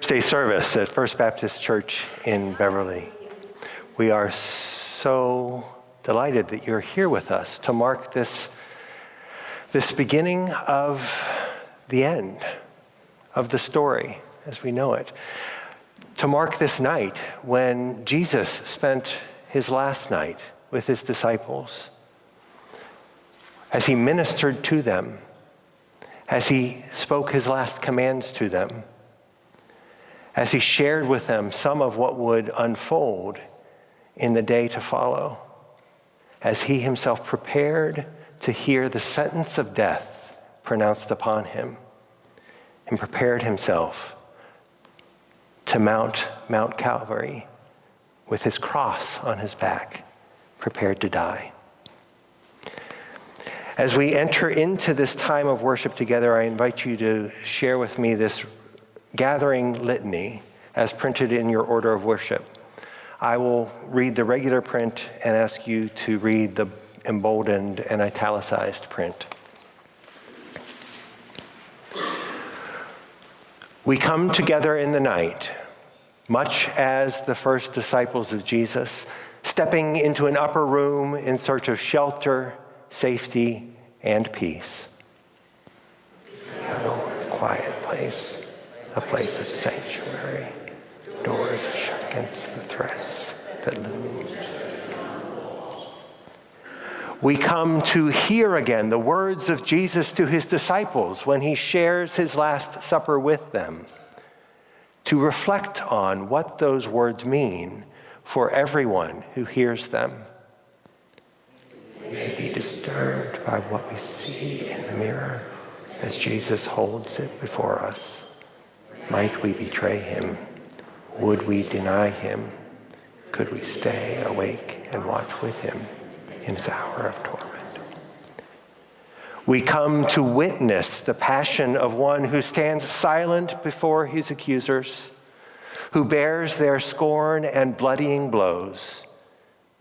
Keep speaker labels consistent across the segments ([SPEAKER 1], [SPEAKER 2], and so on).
[SPEAKER 1] Thursday service at First Baptist Church in Beverly. We are so delighted that you're here with us to mark this beginning of the end of the story as we know it. To mark this night when Jesus spent his last night with his disciples, as he ministered to them, as he spoke his last commands to them, as he shared with them some of what would unfold in the day to follow, as he himself prepared to hear the sentence of death pronounced upon him, and prepared himself to mount Mount Calvary with his cross on his back, prepared to die. As we enter into this time of worship together, I invite you to share with me this gathering litany as printed in your order of worship. I will read the regular print and ask you to read the emboldened and italicized print. We come together in the night, much as the first disciples of Jesus, stepping into an upper room in search of shelter, safety, and peace. A quiet place, a place of sanctuary, doors shut against the threats that loom. We come to hear again the words of Jesus to his disciples when he shares his Last Supper with them, to reflect on what those words mean for everyone who hears them. We may be disturbed by what we see in the mirror as Jesus holds it before us. Might we betray him? Would we deny him? Could we stay awake and watch with him in his hour of torment? We come to witness the passion of one who stands silent before his accusers, who bears their scorn and bloodying blows,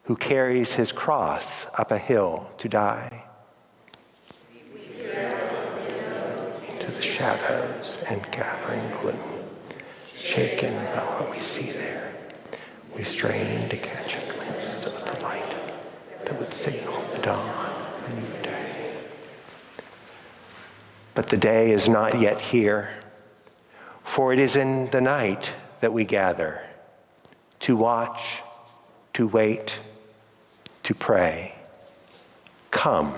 [SPEAKER 1] who carries his cross up a hill to die. Into the shadows and gathering gloom, shaken by what we see there, we strain to catch a glimpse of the light that would signal the dawn of a new day. But the day is not yet here, for it is in the night that we gather to watch, to wait, to pray. Come,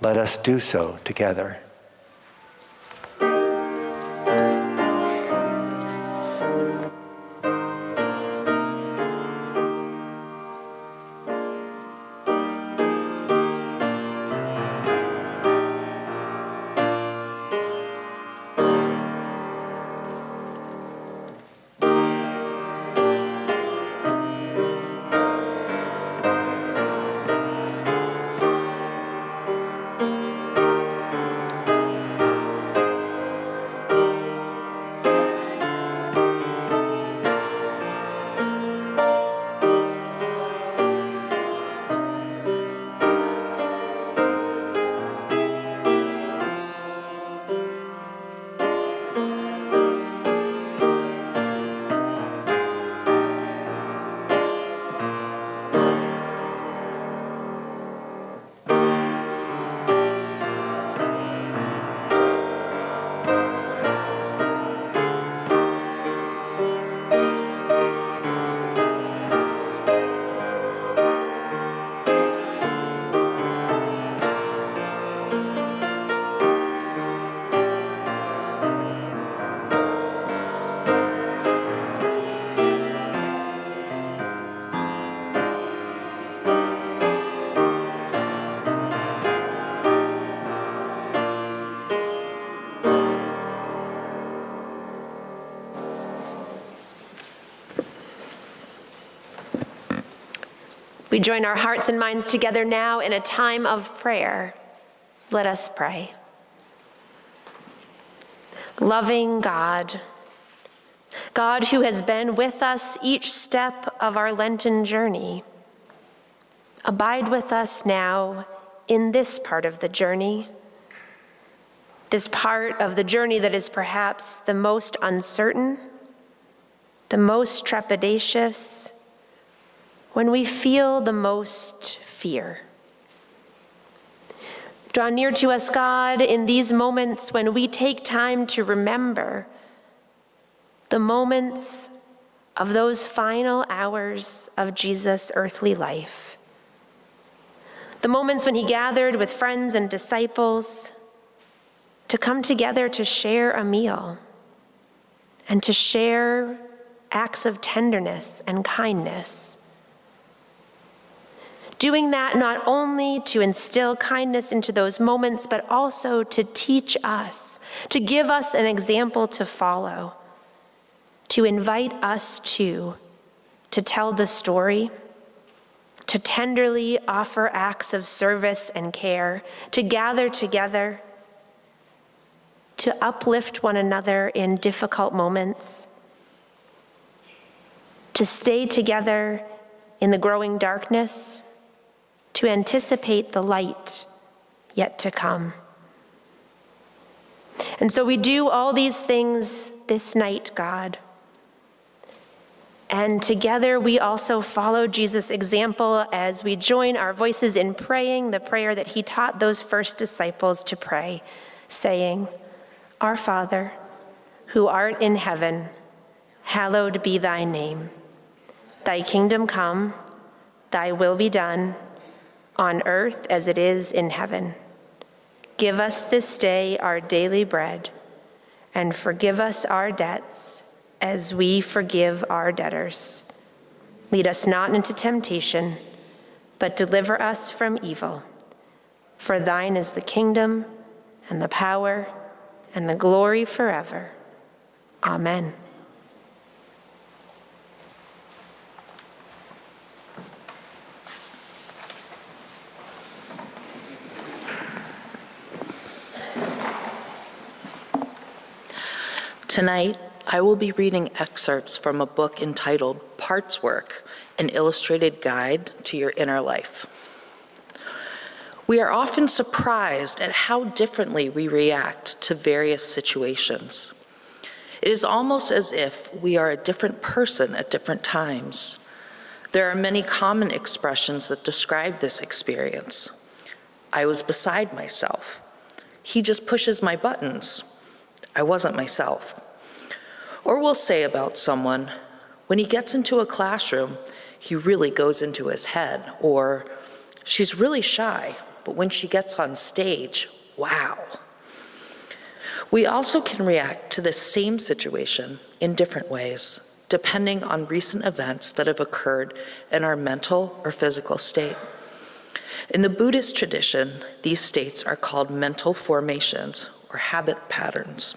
[SPEAKER 1] let us do so together.
[SPEAKER 2] We join our hearts and minds together now in a time of prayer. Let us pray. Loving God, God who has been with us each step of our Lenten journey, abide with us now in this part of the journey, this part of the journey that is perhaps the most uncertain, the most trepidatious, when we feel the most fear. Draw near to us, God, in these moments when we take time to remember the moments of those final hours of Jesus' earthly life. The moments when he gathered with friends and disciples to come together to share a meal and to share acts of tenderness and kindness. Doing that not only to instill kindness into those moments, but also to teach us, to give us an example to follow, to invite us to tell the story, to tenderly offer acts of service and care, to gather together, to uplift one another in difficult moments, to stay together in the growing darkness, to anticipate the light yet to come. And so we do all these things this night, God. And together we also follow Jesus' example as we join our voices in praying the prayer that he taught those first disciples to pray, saying, Our Father, who art in heaven, hallowed be thy name. Thy kingdom come, thy will be done, on earth as it is in heaven. Give us this day our daily bread, and forgive us our debts as we forgive our debtors. Lead us not into temptation, but deliver us from evil. For thine is the kingdom, and the power, and the glory forever. Amen.
[SPEAKER 3] Tonight, I will be reading excerpts from a book entitled Parts Work, an illustrated guide to your inner life. We are often surprised at how differently we react to various situations. It is almost as if we are a different person at different times. There are many common expressions that describe this experience. I was beside myself. He just pushes my buttons. I wasn't myself. Or we'll say about someone, when he gets into a classroom, he really goes into his head. Or, she's really shy, but when she gets on stage, wow. We also can react to the same situation in different ways, depending on recent events that have occurred in our mental or physical state. In the Buddhist tradition, these states are called mental formations or habit patterns.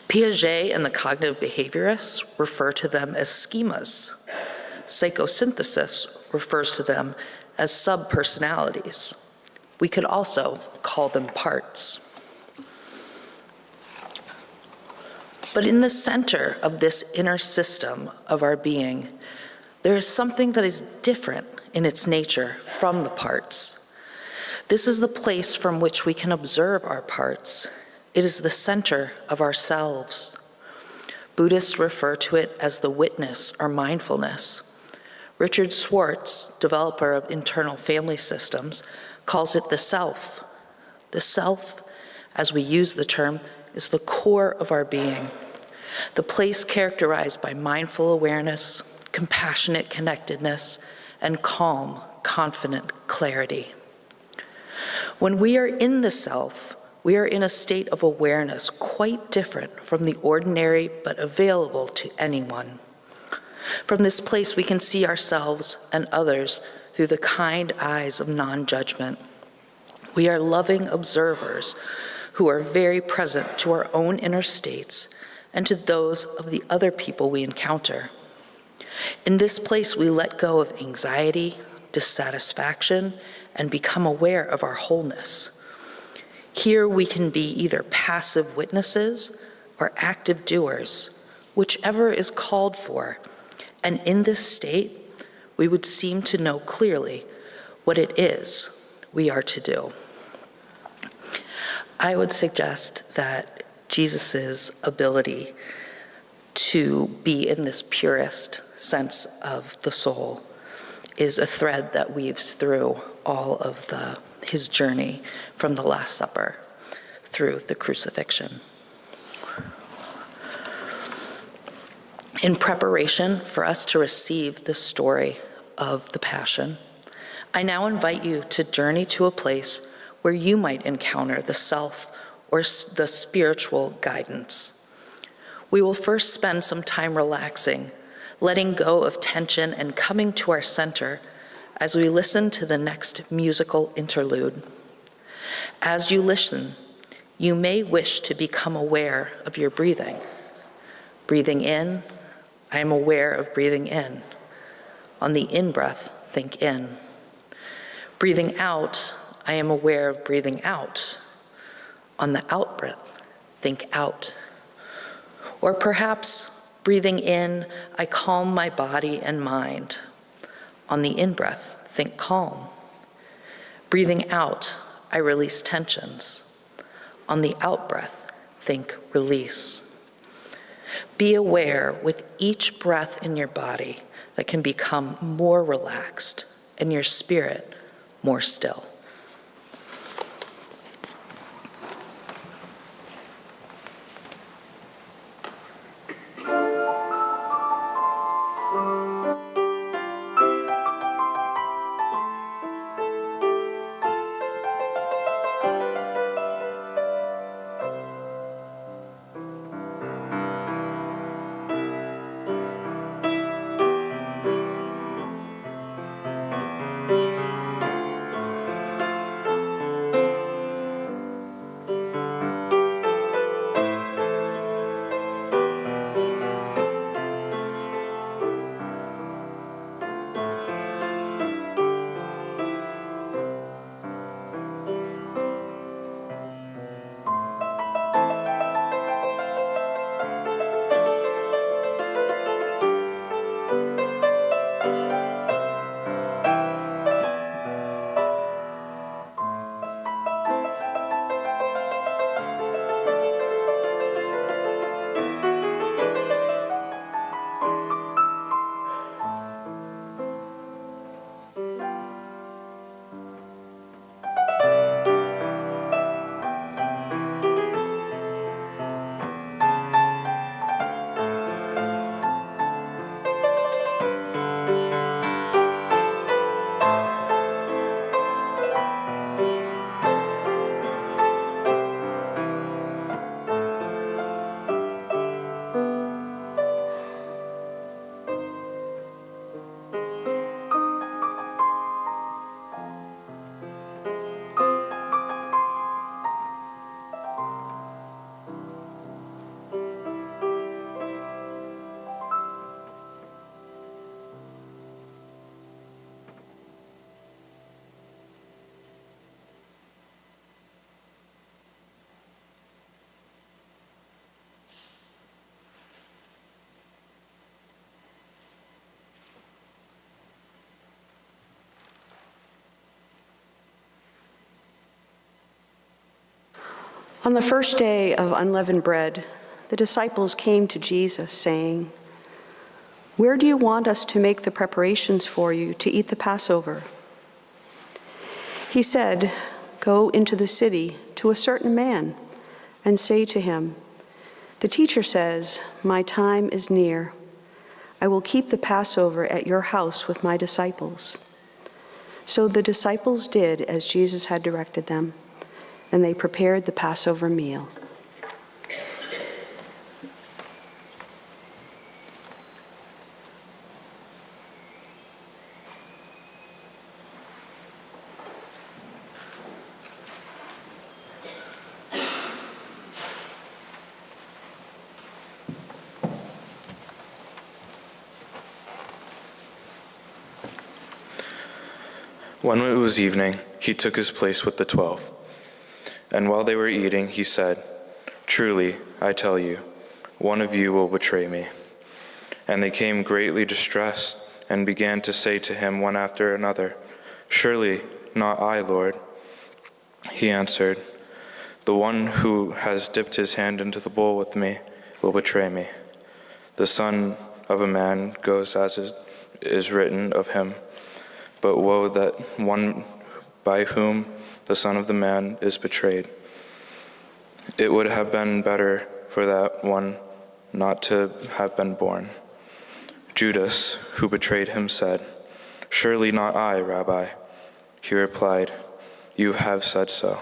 [SPEAKER 3] Piaget and the cognitive behaviorists refer to them as schemas. Psychosynthesis refers to them as subpersonalities. We could also call them parts. But in the center of this inner system of our being, there is something that is different in its nature from the parts. This is the place from which we can observe our parts. It is the center of ourselves. Buddhists refer to it as the witness or mindfulness. Richard Schwartz, developer of internal family systems, calls it the self. The self, as we use the term, is the core of our being, the place characterized by mindful awareness, compassionate connectedness, and calm, confident clarity. When we are in the self, we are in a state of awareness quite different from the ordinary but available to anyone. From this place, we can see ourselves and others through the kind eyes of non-judgment. We are loving observers who are very present to our own inner states and to those of the other people we encounter. In this place, we let go of anxiety, dissatisfaction, and become aware of our wholeness. Here we can be either passive witnesses or active doers, whichever is called for. And in this state, we would seem to know clearly what it is we are to do. I would suggest that Jesus' ability to be in this purest sense of the soul is a thread that weaves through all of his journey from the Last Supper through the crucifixion. In preparation for us to receive the story of the Passion, I now invite you to journey to a place where you might encounter the self or the spiritual guidance. We will first spend some time relaxing, letting go of tension and coming to our center as we listen to the next musical interlude. As you listen, you may wish to become aware of your breathing. Breathing in, I am aware of breathing in. On the in-breath, think in. Breathing out, I am aware of breathing out. On the out-breath, think out. Or perhaps, breathing in, I calm my body and mind. On the in-breath, think calm. Breathing out, I release tensions. On the out-breath, think release. Be aware with each breath in your body that can become more relaxed and your spirit more still.
[SPEAKER 4] On the first day of unleavened bread, the disciples came to Jesus, saying, "Where do you want us to make the preparations for you to eat the Passover?" He said, "Go into the city to a certain man and say to him, 'The teacher says, my time is near. I will keep the Passover at your house with my disciples.'" So the disciples did as Jesus had directed them, and they prepared the Passover meal.
[SPEAKER 5] When it was evening, he took his place with the 12. And while they were eating, he said, "Truly, I tell you, one of you will betray me." And they came greatly distressed and began to say to him one after another, "Surely not I, Lord." He answered, "The one who has dipped his hand into the bowl with me will betray me. The Son of a Man goes as it is written of him. But woe that one by whom the Son of the Man is betrayed. It would have been better for that one not to have been born." Judas, who betrayed him, said, "Surely not I, Rabbi." He replied, "You have said so."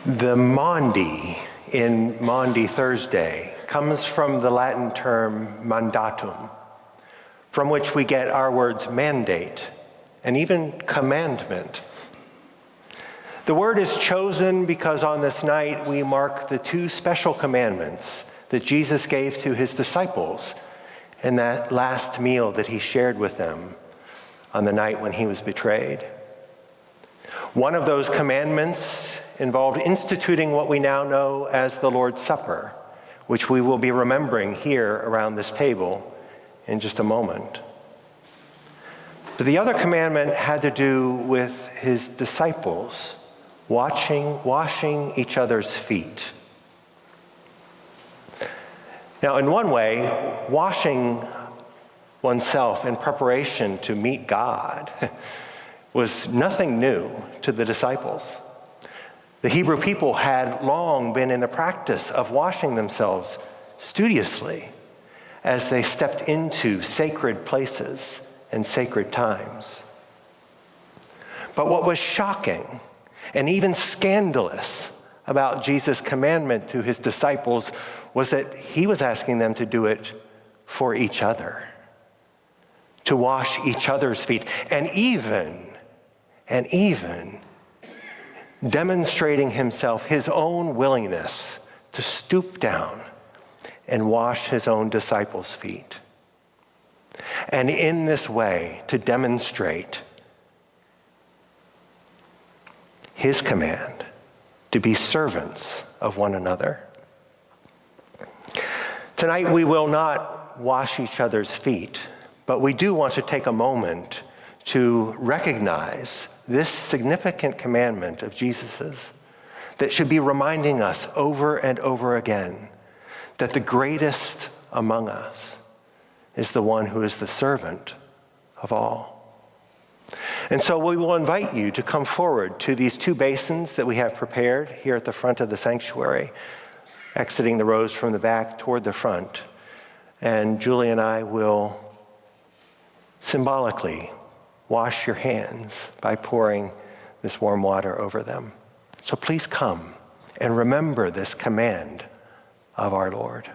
[SPEAKER 1] The Maundy in Maundy Thursday comes from the Latin term mandatum, from which we get our words mandate and even commandment. The word is chosen because on this night we mark the two special commandments that Jesus gave to his disciples in that last meal that he shared with them on the night when he was betrayed. One of those commandments involved instituting what we now know as the Lord's Supper, which we will be remembering here around this table in just a moment. But the other commandment had to do with his disciples washing each other's feet. Now, in one way, washing oneself in preparation to meet God was nothing new to the disciples. The Hebrew people had long been in the practice of washing themselves studiously as they stepped into sacred places and sacred times. But what was shocking and even scandalous about Jesus' commandment to his disciples was that he was asking them to do it for each other, to wash each other's feet, and even demonstrating himself his own willingness to stoop down and wash his own disciples' feet. And in this way, to demonstrate his command to be servants of one another. Tonight, we will not wash each other's feet, but we do want to take a moment to recognize this significant commandment of Jesus's that should be reminding us over and over again that the greatest among us is the one who is the servant of all. And so we will invite you to come forward to these two basins that we have prepared here at the front of the sanctuary, exiting the rows from the back toward the front. And Julie and I will symbolically wash your hands by pouring this warm water over them. So please come and remember this command of our Lord.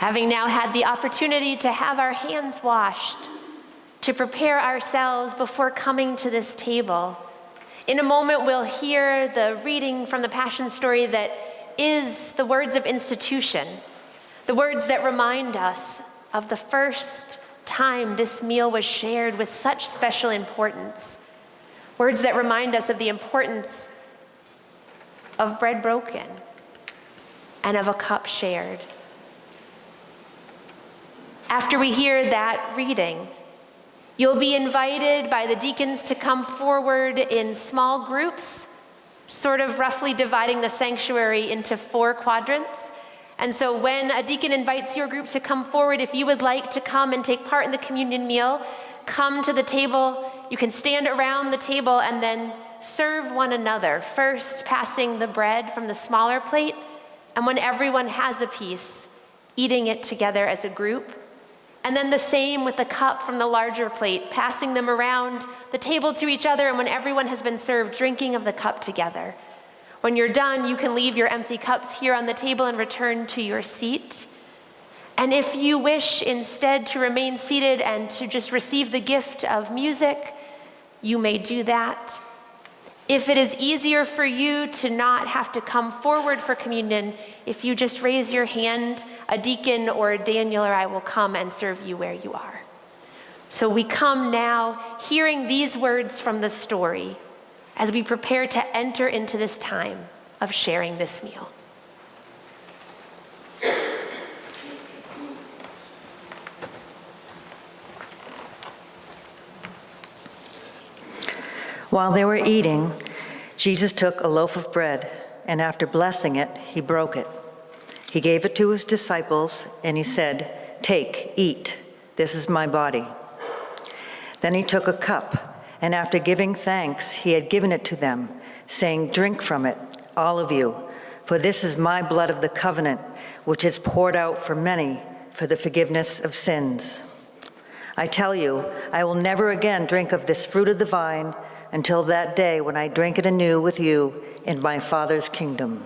[SPEAKER 2] Having now had the opportunity to have our hands washed, to prepare ourselves before coming to this table, in a moment we'll hear the reading from the Passion story that is the words of institution, the words that remind us of the first time this meal was shared with such special importance, words that remind us of the importance of bread broken and of a cup shared. After we hear that reading, you'll be invited by the deacons to come forward in small groups, sort of roughly dividing the sanctuary into 4 quadrants. And so when a deacon invites your group to come forward, if you would like to come and take part in the communion meal, come to the table. You can stand around the table and then serve one another, first passing the bread from the smaller plate, and when everyone has a piece, eating it together as a group. And then the same with the cup from the larger plate, passing them around the table to each other, and when everyone has been served, drinking of the cup together. When you're done, you can leave your empty cups here on the table and return to your seat. And if you wish instead to remain seated and to just receive the gift of music, you may do that. If it is easier for you to not have to come forward for communion, if you just raise your hand, a deacon or a Daniel or I will come and serve you where you are. So we come now hearing these words from the story as we prepare to enter into this time of sharing this meal.
[SPEAKER 6] While they were eating, Jesus took a loaf of bread, and after blessing it, he broke it. He gave it to his disciples, and he said, "Take, eat, this is my body." Then he took a cup, and after giving thanks, he had given it to them, saying, "Drink from it, all of you, for this is my blood of the covenant, which is poured out for many for the forgiveness of sins. I tell you, I will never again drink of this fruit of the vine until that day when I drink it anew with you in my Father's kingdom."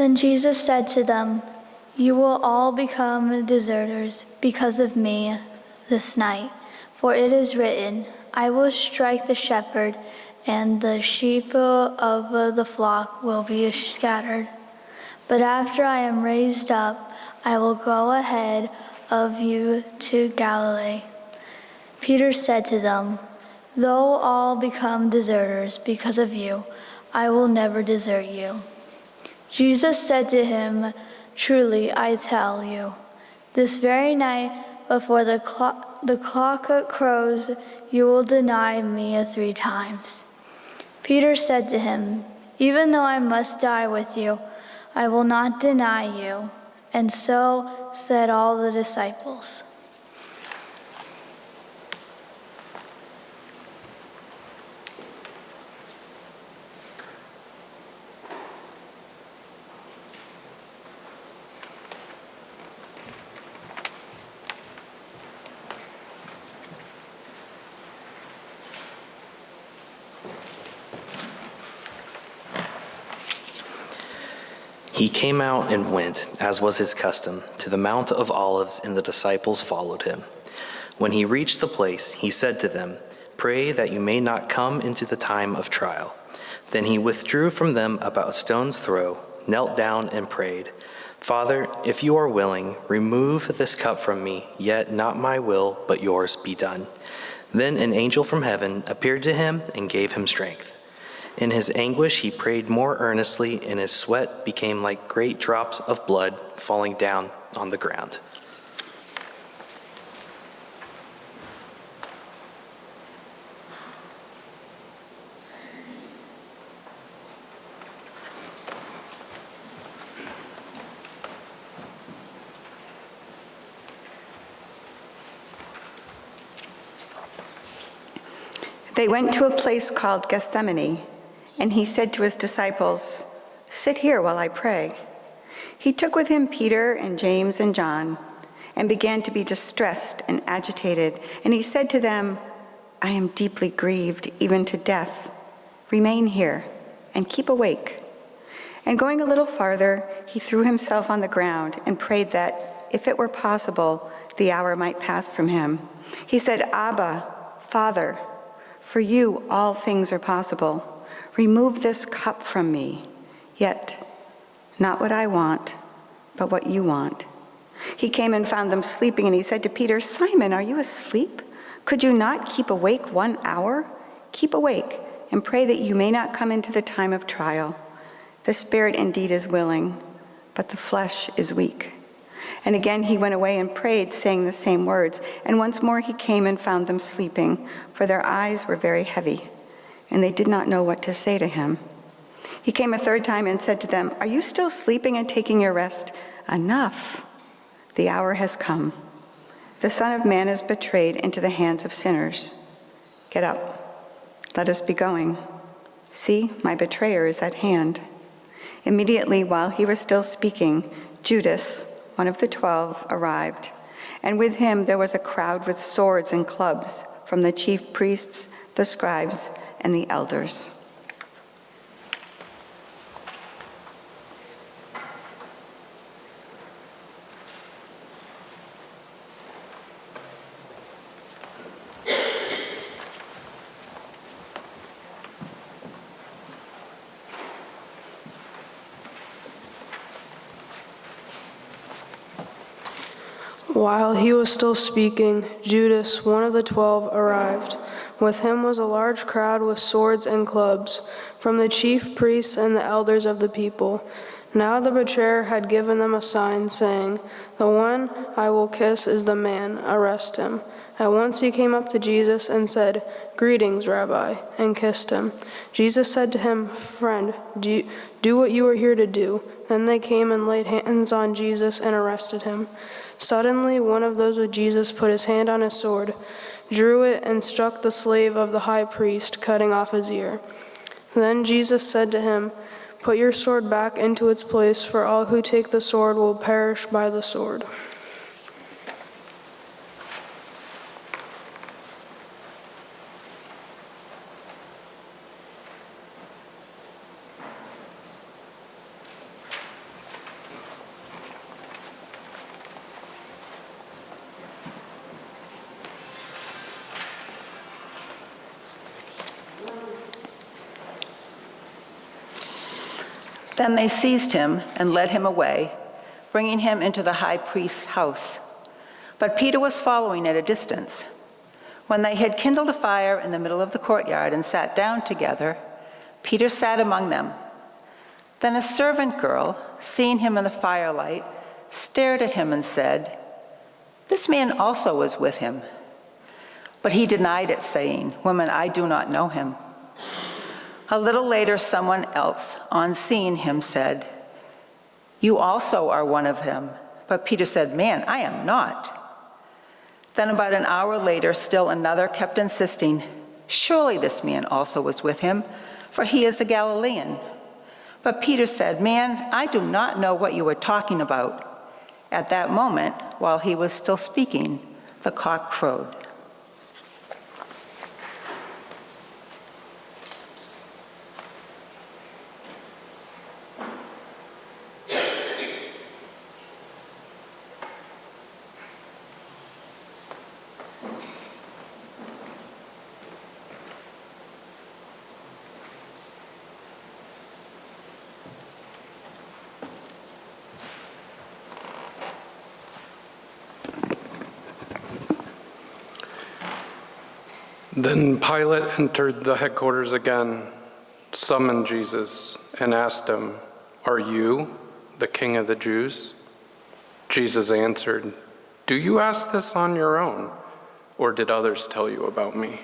[SPEAKER 7] Then Jesus said to them, "You will all become deserters because of me this night, for it is written, 'I will strike the shepherd, and the sheep of the flock will be scattered.' But after I am raised up, I will go ahead of you to Galilee." Peter said to them, "Though all become deserters because of you, I will never desert you." Jesus said to him, "Truly, I tell you, this very night before the clock crows, you will deny me 3 times." Peter said to him, "Even though I must die with you, I will not deny you." And so said all the disciples.
[SPEAKER 8] He came out and went, as was his custom, to the Mount of Olives, and the disciples followed him. When he reached the place, he said to them, "Pray that you may not come into the time of trial." Then he withdrew from them about a stone's throw, knelt down and prayed, "Father, if you are willing, remove this cup from me, yet not my will, but yours be done." Then an angel from heaven appeared to him and gave him strength. In his anguish he prayed more earnestly, and his sweat became like great drops of blood falling down on the ground.
[SPEAKER 4] They went to a place called Gethsemane, and he said to his disciples, "Sit here while I pray." He took with him Peter and James and John and began to be distressed and agitated. And he said to them, "I am deeply grieved, even to death. Remain here and keep awake." And going a little farther, he threw himself on the ground and prayed that, if it were possible, the hour might pass from him. He said, "Abba, Father, for you all things are possible. Remove this cup from me, yet not what I want, but what you want." He came and found them sleeping, and he said to Peter, "Simon, are you asleep? Could you not keep awake 1 hour? Keep awake and pray that you may not come into the time of trial. The spirit indeed is willing, but the flesh is weak." And again he went away and prayed, saying the same words. And once more he came and found them sleeping, for their eyes were very heavy, and they did not know what to say to him. He came a 3rd time and said to them, "Are you still sleeping and taking your rest? Enough! The hour has come. The Son of Man is betrayed into the hands of sinners. Get up, let us be going. See, my betrayer is at hand." Immediately, while he was still speaking, Judas, one of the 12, arrived, and with him there was a crowd with swords and clubs from the chief priests, the scribes, and the elders.
[SPEAKER 9] While he was still speaking, Judas, one of the 12, arrived. With him was a large crowd with swords and clubs, from the chief priests and the elders of the people. Now the betrayer had given them a sign, saying, "The one I will kiss is the man, arrest him." At once he came up to Jesus and said, "Greetings, Rabbi," and kissed him. Jesus said to him, "Friend, do what you are here to do." Then they came and laid hands on Jesus and arrested him. Suddenly, one of those with Jesus put his hand on his sword, drew it, and struck the slave of the high priest, cutting off his ear. Then Jesus said to him, "Put your sword back into its place, for all who take the sword will perish by the sword."
[SPEAKER 10] Then they seized him and led him away, bringing him into the high priest's house. But Peter was following at a distance. When they had kindled a fire in the middle of the courtyard and sat down together, Peter sat among them. Then a servant girl, seeing him in the firelight, stared at him and said, "This man also was with him." But he denied it, saying, "Woman, I do not know him." A little later, someone else, on seeing him, said, "You also are one of them." But Peter said, "Man, I am not." Then about an hour later, still another kept insisting, "Surely this man also was with him, for he is a Galilean." But Peter said, "Man, I do not know what you are talking about." At that moment, while he was still speaking, the cock crowed.
[SPEAKER 11] Then Pilate entered the headquarters again, summoned Jesus, and asked him, "Are you the king of the Jews?" Jesus answered, "Do you ask this on your own, or did others tell you about me?"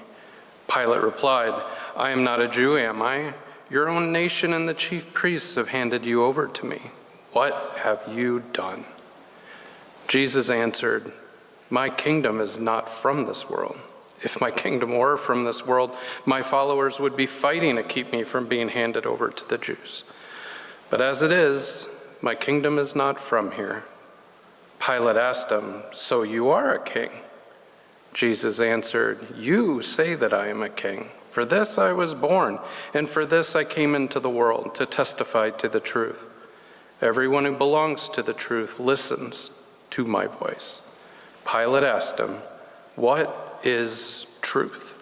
[SPEAKER 11] Pilate replied, "I am not a Jew, am I? Your own nation and the chief priests have handed you over to me. What have you done?" Jesus answered, "My kingdom is not from this world. If my kingdom were from this world, my followers would be fighting to keep me from being handed over to the Jews. But as it is, my kingdom is not from here." Pilate asked him, "So you are a king?" Jesus answered, "You say that I am a king. For this I was born, and for this I came into the world, to testify to the truth. Everyone who belongs to the truth listens to my voice." Pilate asked him, "What is truth?"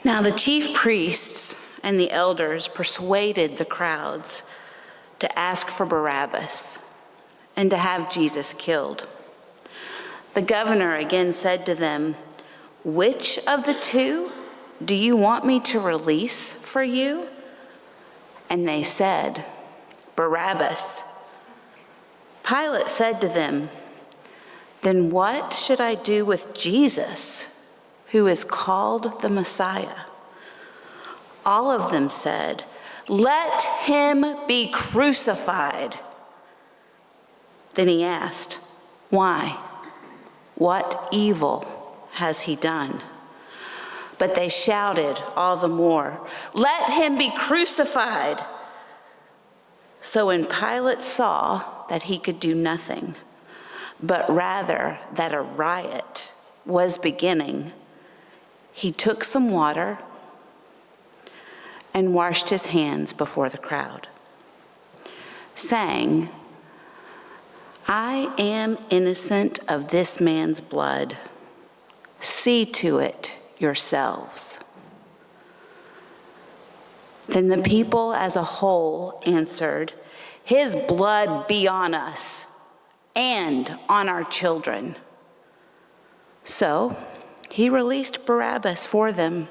[SPEAKER 12] Now the chief priests and the elders persuaded the crowds to ask for Barabbas and to have Jesus killed. The governor again said to them, "Which of the two do you want me to release for you?" And they said, "Barabbas." Pilate said to them, "Then what should I do with Jesus, who is called the Messiah?" All of them said, "Let him be crucified." Then he asked, "Why? What evil has he done?" But they shouted all the more, "Let him be crucified!" So when Pilate saw that he could do nothing, but rather that a riot was beginning, he took some water and washed his hands before the crowd, saying, "I am innocent of this man's blood. See to it yourselves." Then the people as a whole answered, "His blood be on us and on our children." So he released Barabbas for them,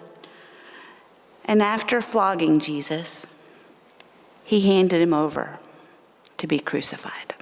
[SPEAKER 12] and after flogging Jesus, he handed him over to be crucified.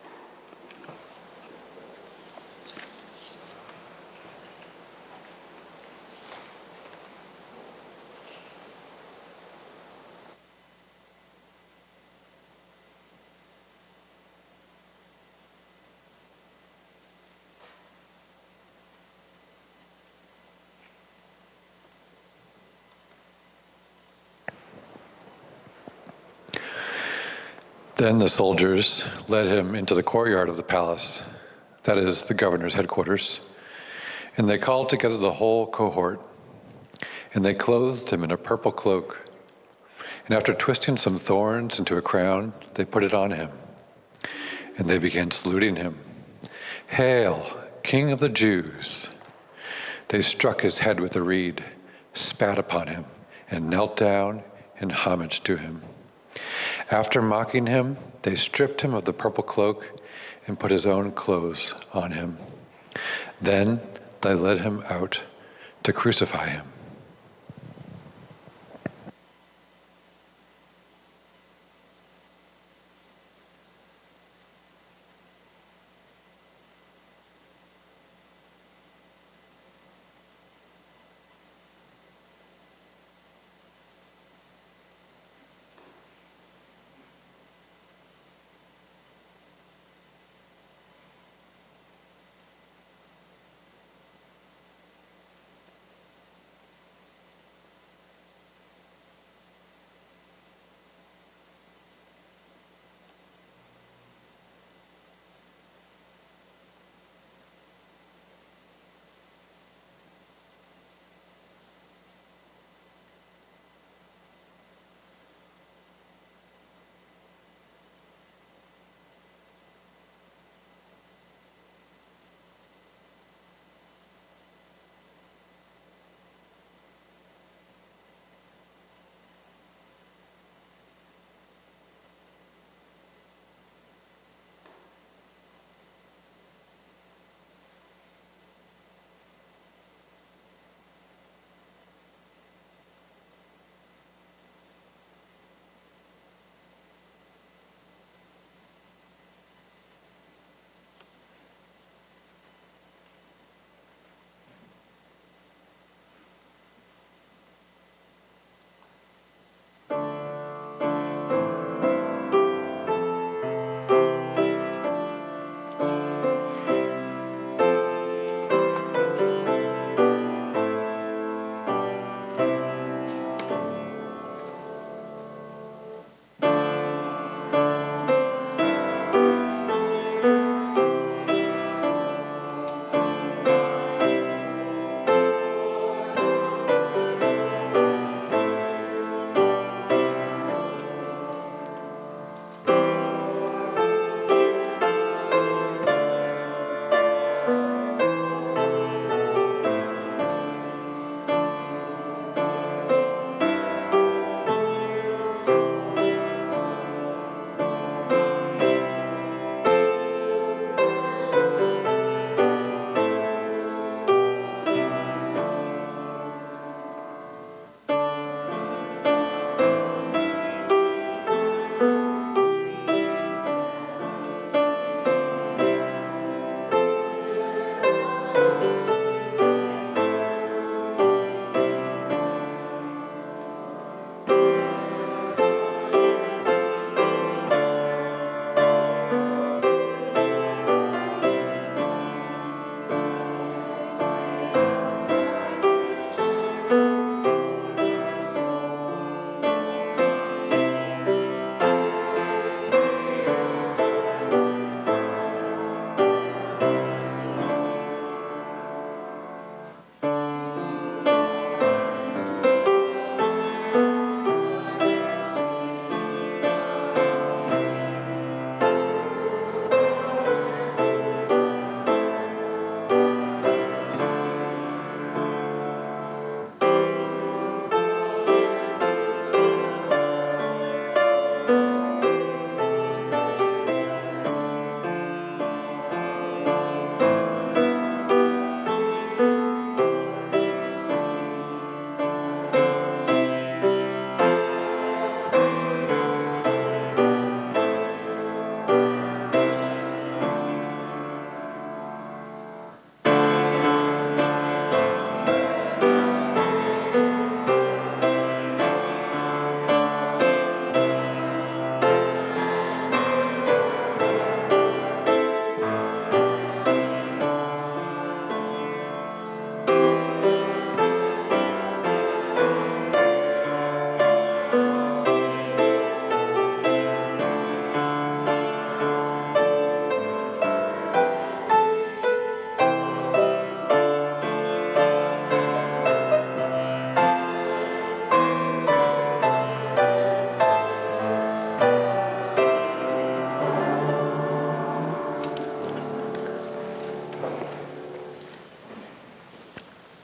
[SPEAKER 13] Then the soldiers led him into the courtyard of the palace, that is, the governor's headquarters, and they called together the whole cohort, and they clothed him in a purple cloak, and after twisting some thorns into a crown, they put it on him, and they began saluting him. "Hail, King of the Jews!" They struck his head with a reed, spat upon him, and knelt down in homage to him. After mocking him, they stripped him of the purple cloak and put his own clothes on him. Then they led him out to crucify him.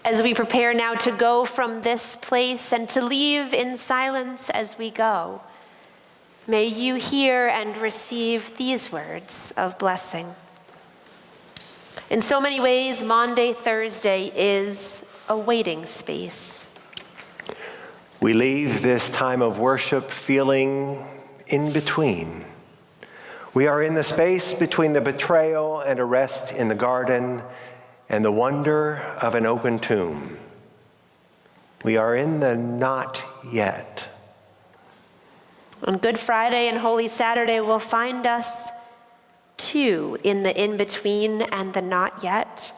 [SPEAKER 2] As we prepare now to go from this place and to leave in silence as we go, may you hear and receive these words of blessing. In so many ways, Maundy Thursday is a waiting space.
[SPEAKER 1] We leave this time of worship feeling in between. We are in the space between the betrayal and arrest in the garden and the wonder of an open tomb. We are in the not yet.
[SPEAKER 2] On Good Friday and Holy Saturday will find us too in the in-between and the not yet.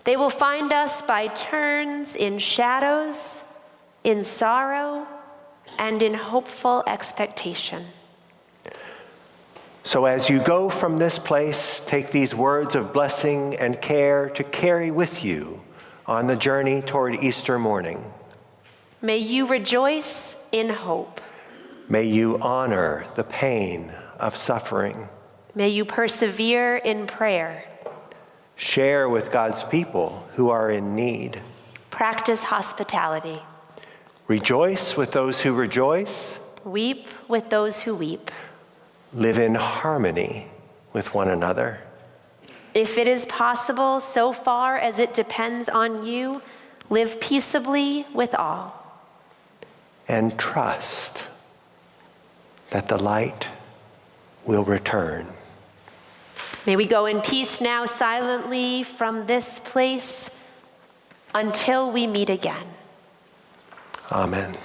[SPEAKER 2] They will find us by turns in shadows, in sorrow, and in hopeful expectation.
[SPEAKER 1] So as you go from this place, take these words of blessing and care to carry with you on the journey toward Easter morning.
[SPEAKER 2] May you rejoice in hope.
[SPEAKER 1] May you honor the pain of suffering.
[SPEAKER 2] May you persevere in prayer.
[SPEAKER 1] Share with God's people who are in need.
[SPEAKER 2] Practice hospitality.
[SPEAKER 1] Rejoice with those who rejoice.
[SPEAKER 2] Weep with those who weep.
[SPEAKER 1] Live in harmony with one another.
[SPEAKER 2] If it is possible, so far as it depends on you, live peaceably with all.
[SPEAKER 1] And trust that the light will return.
[SPEAKER 2] May we go in peace now silently from this place until we meet again.
[SPEAKER 1] Amen.